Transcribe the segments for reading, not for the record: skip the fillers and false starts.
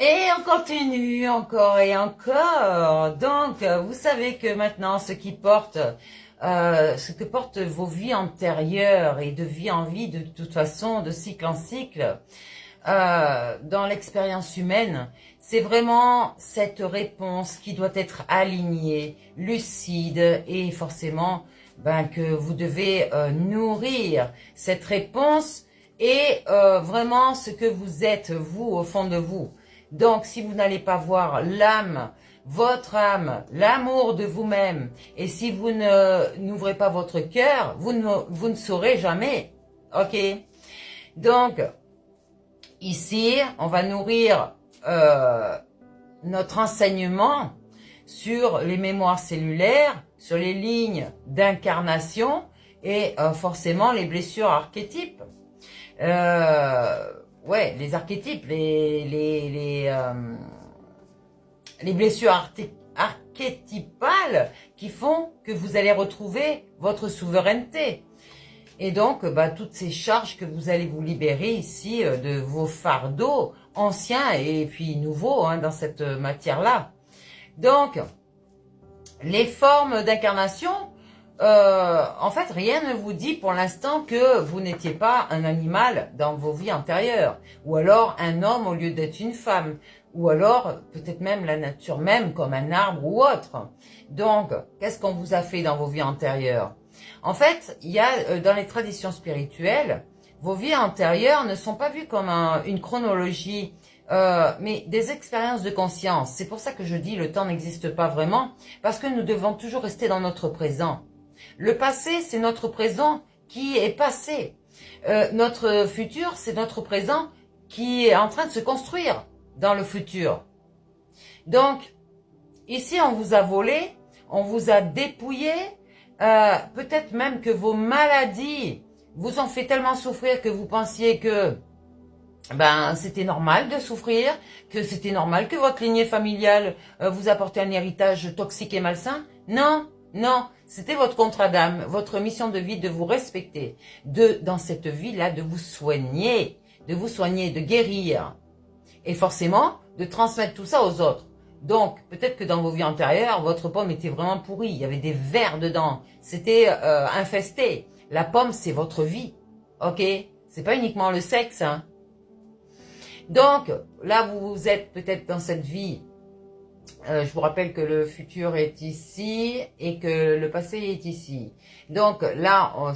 Et on continue encore et encore. Donc, vous savez que maintenant, ce que portent vos vies antérieures et de vie en vie, de toute façon, de cycle en cycle, dans l'expérience humaine, c'est vraiment cette réponse qui doit être alignée, lucide et forcément, que vous devez nourrir cette réponse et vraiment ce que vous êtes, vous, au fond de vous. Donc, si vous n'allez pas voir l'âme, votre âme, l'amour de vous-même, et si vous n'ouvrez pas votre cœur, vous ne saurez jamais. Ok? Donc, ici, on va nourrir notre enseignement sur les mémoires cellulaires, sur les lignes d'incarnation et forcément les blessures archétypes. Ouais, les archétypes, les blessures archétypales qui font que vous allez retrouver votre souveraineté. Et donc, toutes ces charges que vous allez vous libérer ici de vos fardeaux anciens et puis nouveaux dans cette matière-là. Donc, les formes d'incarnation, en fait, rien ne vous dit pour l'instant que vous n'étiez pas un animal dans vos vies antérieures, ou alors un homme au lieu d'être une femme, ou alors peut-être même la nature même comme un arbre ou autre. Donc, qu'est-ce qu'on vous a fait dans vos vies antérieures? En fait, il y a dans les traditions spirituelles, vos vies antérieures ne sont pas vues comme une chronologie, mais des expériences de conscience. C'est pour ça que je dis le temps n'existe pas vraiment, parce que nous devons toujours rester dans notre présent. Le passé, c'est notre présent qui est passé. Notre futur, c'est notre présent qui est en train de se construire dans le futur. Donc, ici, on vous a volé, on vous a dépouillé, peut-être même que vos maladies vous ont fait tellement souffrir que vous pensiez que c'était normal de souffrir, que c'était normal que votre lignée familiale vous apporte un héritage toxique et malsain. Non, non, c'était votre contrat d'âme, votre mission de vie de vous respecter, dans cette vie-là, de vous soigner, de guérir. Et forcément, de transmettre tout ça aux autres. Donc, peut-être que dans vos vies antérieures, votre pomme était vraiment pourrie. Il y avait des vers dedans. C'était infesté. La pomme, c'est votre vie. Ok? C'est pas uniquement le sexe. Hein? Donc, là, vous êtes peut-être dans cette vie. Je vous rappelle que le futur est ici et que le passé est ici. Donc, là, en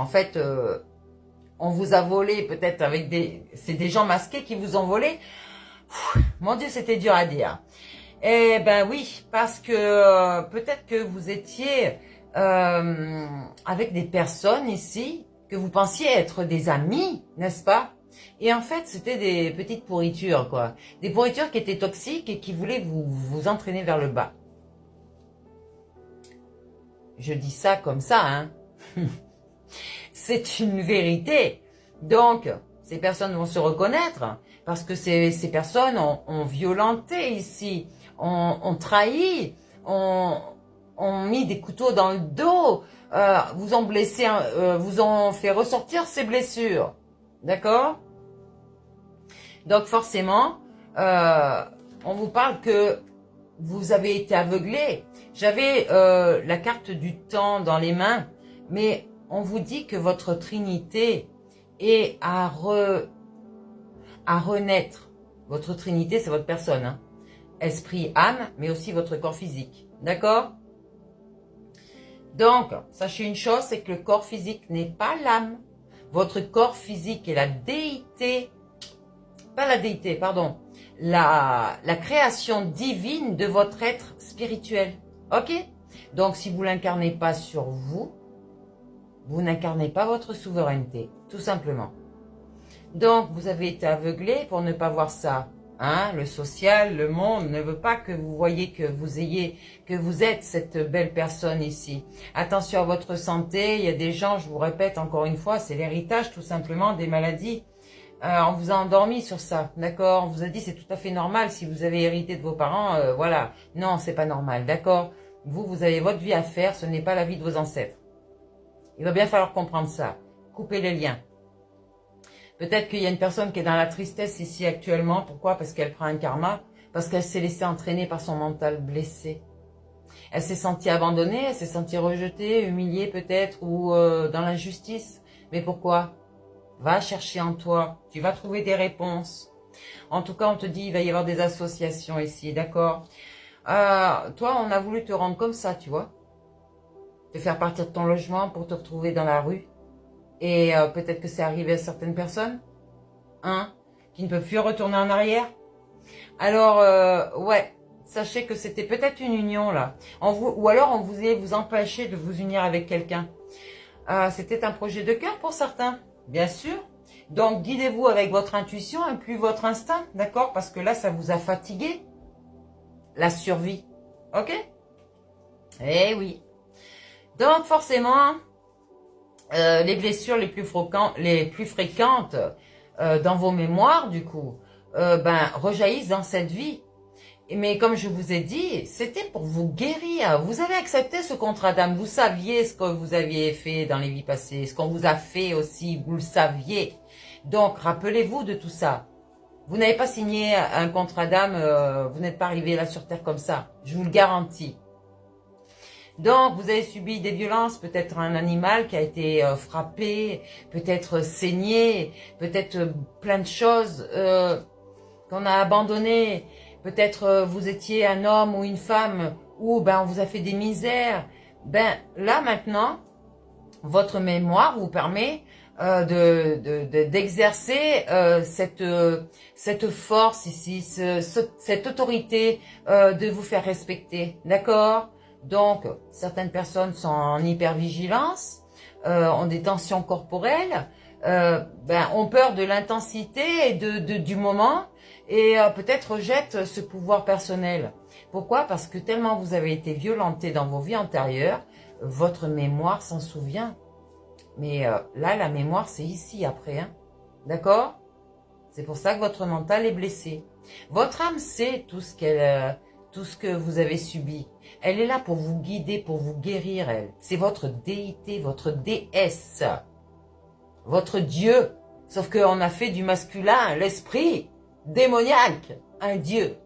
fait, on vous a volé peut-être avec c'est des gens masqués qui vous ont volé. Mon Dieu, c'était dur à dire. Eh ben oui, parce que peut-être que vous étiez avec des personnes ici que vous pensiez être des amis, n'est-ce pas? Et en fait, c'était des petites pourritures, quoi. Des pourritures qui étaient toxiques et qui voulaient vous entraîner vers le bas. Je dis ça comme ça, hein. C'est une vérité. Donc, ces personnes vont se reconnaître parce que ces personnes ont violenté ici, ont trahi, ont mis des couteaux dans le dos, vous ont blessé, vous ont fait ressortir ces blessures. D'accord? Donc forcément, on vous parle que vous avez été aveuglé. J'avais la carte du temps dans les mains, mais on vous dit que votre trinité est à renaître. Votre trinité, c'est votre personne. Hein. Esprit, âme, mais aussi votre corps physique. D'accord? Donc, sachez une chose, c'est que le corps physique n'est pas l'âme. Votre corps physique est la déité, pas la déité, pardon, la création divine de votre être spirituel. Ok? Donc, si vous ne l'incarnez pas sur vous, vous n'incarnez pas votre souveraineté, tout simplement. Donc, vous avez été aveuglé pour ne pas voir ça. Hein? Le social, le monde ne veut pas que vous voyez que vous êtes cette belle personne ici. Attention à votre santé. Il y a des gens, je vous répète encore une fois, c'est l'héritage tout simplement des maladies. On vous a endormi sur ça, d'accord? On vous a dit c'est tout à fait normal si vous avez hérité de vos parents, voilà. Non, c'est pas normal, d'accord? Vous avez votre vie à faire, ce n'est pas la vie de vos ancêtres. Il va bien falloir comprendre ça. Coupez les liens. Peut-être qu'il y a une personne qui est dans la tristesse ici actuellement. Pourquoi? Parce qu'elle prend un karma. Parce qu'elle s'est laissée entraîner par son mental blessé. Elle s'est sentie abandonnée, elle s'est sentie rejetée, humiliée peut-être, ou dans l'injustice. Mais pourquoi? Va chercher en toi. Tu vas trouver des réponses. En tout cas, on te dit, il va y avoir des associations ici, d'accord? Toi, on a voulu te rendre comme ça, tu vois. Te faire partir de ton logement pour te retrouver dans la rue. Et peut-être que c'est arrivé à certaines personnes, hein, qui ne peuvent plus retourner en arrière. Alors, ouais, sachez que c'était peut-être une union, là. Ou alors, on voulait vous empêcher de vous unir avec quelqu'un. C'était un projet de cœur pour certains, bien sûr. Donc, guidez-vous avec votre intuition et plus votre instinct, d'accord? Parce que là, ça vous a fatigué. La survie, ok? Eh oui. Donc, forcément, les blessures les plus fréquentes dans vos mémoires, du coup, rejaillissent dans cette vie. Mais comme je vous ai dit, c'était pour vous guérir. Vous avez accepté ce contrat d'âme. Vous saviez ce que vous aviez fait dans les vies passées. Ce qu'on vous a fait aussi, vous le saviez. Donc, rappelez-vous de tout ça. Vous n'avez pas signé un contrat d'âme. Vous n'êtes pas arrivé là sur Terre comme ça. Je vous le garantis. Donc, vous avez subi des violences, peut-être un animal qui a été frappé, peut-être saigné, peut-être plein de choses qu'on a abandonnées. Peut-être vous étiez un homme ou une femme où on vous a fait des misères. Là maintenant, votre mémoire vous permet d'exercer cette force ici, cette autorité de vous faire respecter, d'accord? Donc, certaines personnes sont en hypervigilance, ont des tensions corporelles, ont peur de l'intensité et du moment et peut-être rejettent ce pouvoir personnel. Pourquoi? Parce que tellement vous avez été violenté dans vos vies antérieures, votre mémoire s'en souvient. Mais là, la mémoire, c'est ici après, hein? D'accord? C'est pour ça que votre mental est blessé. Votre âme sait tout ce que vous avez subi. Elle est là pour vous guider, pour vous guérir, elle. C'est votre déité, votre déesse, votre Dieu. Sauf qu'on a fait du masculin l'esprit démoniaque, un Dieu.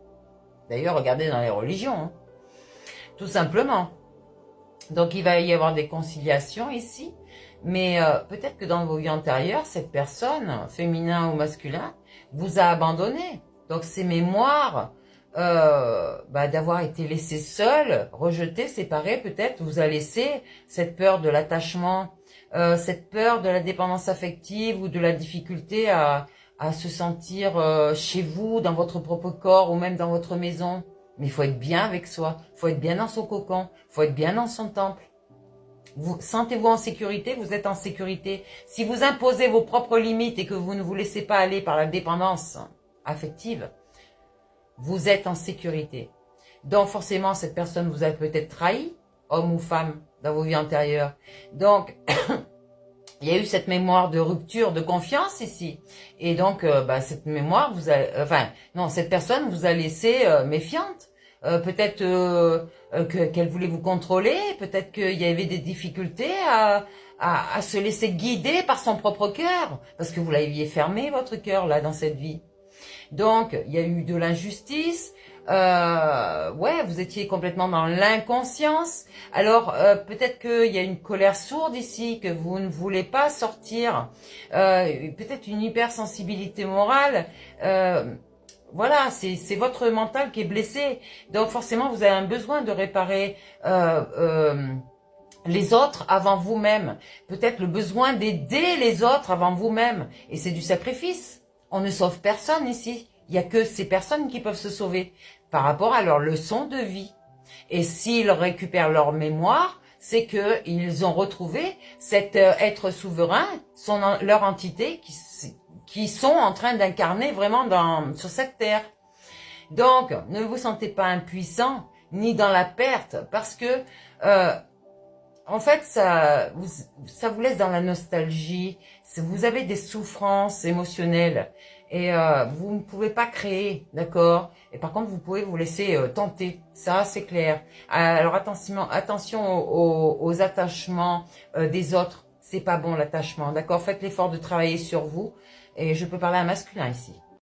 D'ailleurs, regardez dans les religions, hein. Tout simplement. Donc, il va y avoir des conciliations ici. Mais peut-être que dans vos vies antérieures, cette personne, féminin ou masculin, vous a abandonné. Donc, ces mémoires d'avoir été laissé seul, rejeté, séparé, peut-être, vous a laissé cette peur de l'attachement, cette peur de la dépendance affective ou de la difficulté à se sentir chez vous, dans votre propre corps ou même dans votre maison. Mais il faut être bien avec soi, il faut être bien dans son cocon, il faut être bien dans son temple. Vous sentez-vous en sécurité, vous êtes en sécurité. Si vous imposez vos propres limites et que vous ne vous laissez pas aller par la dépendance affective, vous êtes en sécurité. Donc forcément, cette personne vous a peut-être trahi, homme ou femme, dans vos vies antérieures. Donc, il y a eu cette mémoire de rupture de confiance ici. Et donc, cette mémoire, cette personne vous a laissé méfiante. Peut-être qu'elle voulait vous contrôler, peut-être qu'il y avait des difficultés à se laisser guider par son propre cœur, parce que vous l'aviez fermé, votre cœur, là, dans cette vie. Donc, il y a eu de l'injustice, vous étiez complètement dans l'inconscience. Alors, peut-être qu'il y a une colère sourde ici, que vous ne voulez pas sortir, peut-être une hypersensibilité morale, voilà, c'est votre mental qui est blessé. Donc forcément, vous avez un besoin de réparer les autres avant vous-même. Peut-être le besoin d'aider les autres avant vous-même. Et c'est du sacrifice. On ne sauve personne ici. Il n'y a que ces personnes qui peuvent se sauver par rapport à leur leçon de vie. Et s'ils récupèrent leur mémoire, c'est qu'ils ont retrouvé cet être souverain, leur entité qui sont en train d'incarner vraiment sur cette terre. Donc, ne vous sentez pas impuissant, ni dans la perte, parce que, en fait, ça vous laisse dans la nostalgie, vous avez des souffrances émotionnelles, et vous ne pouvez pas créer, d'accord? Et par contre, vous pouvez vous laisser tenter, ça c'est clair. Alors attention aux attachements des autres, c'est pas bon l'attachement, d'accord? Faites l'effort de travailler sur vous, Et je peux parler à masculin ici.